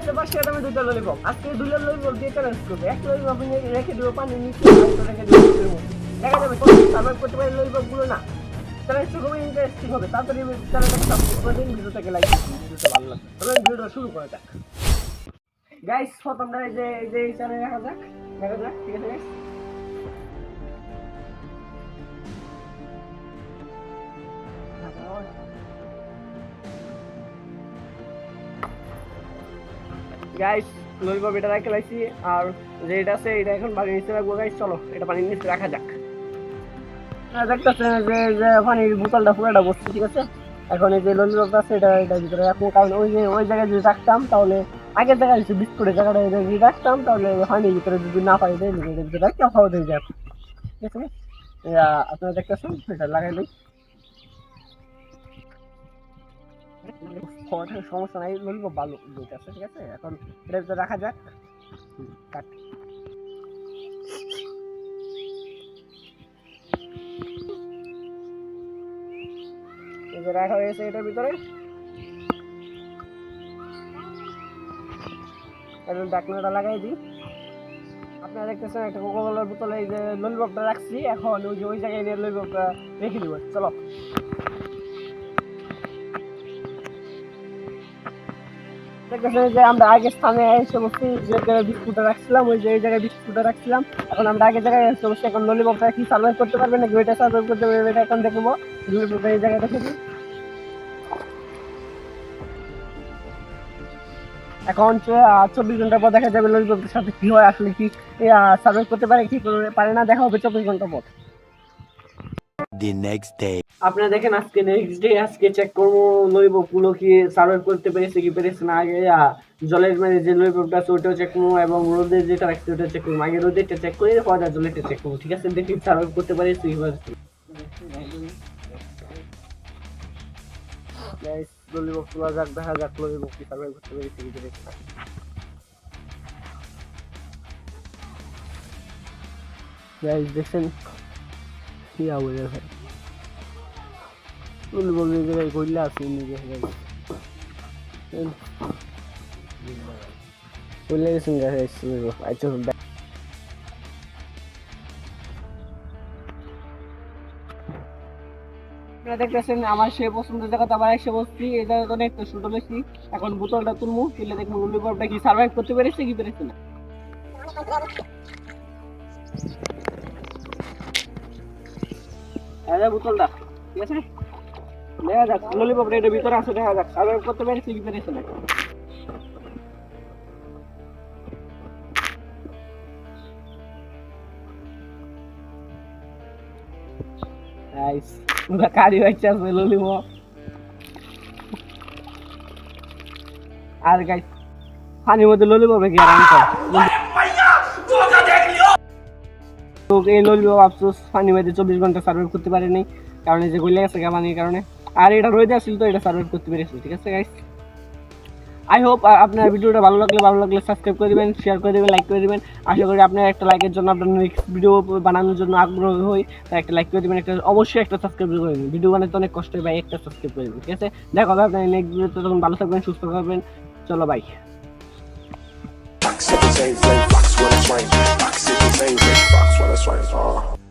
আছে 5 টাকা দামে দুইটা ললিপপ। আজকে দুইটা ললিপপ দিয়ে চ্যালেঞ্জ করবে। এক ললিপপ আপনি রেখে দিব পানির নিচে, আরেকটা রেখে দিব পুকুরের মধ্যে। দেখা যাবে কোন সার্ভাইভ করতে পারে ললিপপ গুলো না। চ্যালেঞ্জটা খুবই ইন্টারেস্টিং হবে। তাড়াতাড়ি চ্যানেলটাকে সাবস্ক্রাইব করে দিন, ভিডিওটাকে লাইক দিন, ভিডিওটা ভালো লাগবে। চলুন ভিডিওটা শুরু করা যাক। গাইস প্রথমটা এই যে এই চ্যানেলে দেখা যাক, ঠিক আছে গাইস। গাইস ললিপপ এটা রেখে লাইছি, আর যে এটা আছে এটা এখন পানির নিচে রাখবো। গাইস চলো এটা পানির নিচে রাখা যাক। দেখতেছেন যে পানির বোতলটা পুরোটা বসছে, ঠিক আছে। এখন এই যে ললিপপটা আছে এটা ভিতরে রাখবো, কারণ ওই জায়গায় যদি রাখতাম তাহলে আগের জায়গায় যদি বিস্কুটের জায়গাটা যদি রাখতাম তাহলে পানির ভিতরে যদি না পাই দেয় ভিতরে রাখতে খাওয়া হয়ে যায়, ঠিক আছে। আপনারা দেখতেছেন এটা লাগাই দিই, সমস্যা নাই, ললিপপ ভালো আছে, ঠিক আছে। এখন এটা ভিতরে রাখা যাক। কাট রাখা হয়েছে এটার ভিতরে। এখন ঢাকনাটা লাগাই দিই। আপনারা দেখতেছেন একটা কোকা কোলার বোতলে এই যে ললিপপটা রাখছি। এখন ওই জায়গায় নিয়ে ললিপপটা রেখে দিব। চলো দেখতেছেন যে আমরা আগের স্থানে এসে বসছি, যে বিস্কুটটা রাখছিলাম ওই যে এই জায়গায় বিস্কুটটা রাখছিলাম। এখন আমরা আগের জায়গায় এসে বসছি। এখন ললিপপটা কি সার্ভাইভ করতে পারবে নাকি ওইটা সার্ভাইভ করতে পারবে এটা এখন দেখবো। ললিপপটা এই জায়গায় রেখে দিই। এখন 24 ঘন্টার পর দেখা যাবে ললিপপের সাথে কি হয়, আসলে কি সার্ভাইভ করতে পারে কি পারে না, দেখা হবে 24 ঘন্টা পর। আপনারা দেখেন আজকে নেক্সট ডে, আজকে চেক করবো ললিপপ গুলো কি সার্ভাইভ করতে পেরেছে কি পেরেছে না। আগে জলের মানে যে ললিপপটা আছে ওটাও চেক করবো, এবং রোদের যেটা রাখছে ওটা চেক করবো। আগে রোদেরটা চেক করে পরে জলেরটা চেক করবো, ঠিক আছে। দেখি সার্ভাইভ করতে পারেছে কি পারেছে। গাইস ললিপপ তোলা যাক, দেখা যাক ললিপপ কি সার্ভাইভ করতে পেরেছে কি পেরেছে না। গাইস দেখছেন কি আওয়াজ হয়, ললিপপ এই জায়গায় কইলা আছে নিজে কইলা গেছেন গাইস ললিপপ। আচ্ছা আপনারা দেখতেছেন আমার সে পছন্দের জায়গাতে আবার এসে বসছি। এটা অনেক একটু ছোট বেশি। এখন বোতলটা তুলবো, তুলে দেখবো ললিপপটা কি সার্ভাইভ করতে পেরেছে কি পেরেছে না। বোতলটা ঠিক আছে, দেখা যাক ললিপপটা এটার ভিতরে আছে, দেখা যাক সার্ভাইভ করতে পেরেছে কি পেরেছে না। গাইস পুরো কারি হচ্ছে আছে ললিপপ। আর গাইস পানির মধ্যে ললিপপে কি আরাম করে তো এই ললিপপ আফসোস পানির মধ্যে 24 ঘন্টা সার্ভাইভ করতে পারেনি, কারণ এই যে গলে গেছে পানির কারণে। আর এটা রোদে আসছিল তো এটা সার্ভাইভ করতে পেরেছে, ঠিক আছে গাইস। আই হোপ আপনার ভিডিওটা ভালো লাগলে সাবস্ক্রাইব করে দিবেন, শেয়ার করে দিবেন, লাইক করে দিবেন। আশা করি আপনার একটা লাইকের জন্য আপনার নেক্সট ভিডিও বানানোর জন্য আগ্রহ হই, তাই একটা লাইক করে দিবেন, একটা অবশ্যই একটা সাবস্ক্রাইব করে দিবেন। ভিডিও বানাতে অনেক কষ্ট হয় ভাই, একটা সাবস্ক্রাইব করে দিবেন, ঠিক আছে। দেখা হবে আপনার নেক্সট ভিডিওতে, তখন ভালো থাকবেন, সুস্থ থাকবেন। চলো বাই। Fox,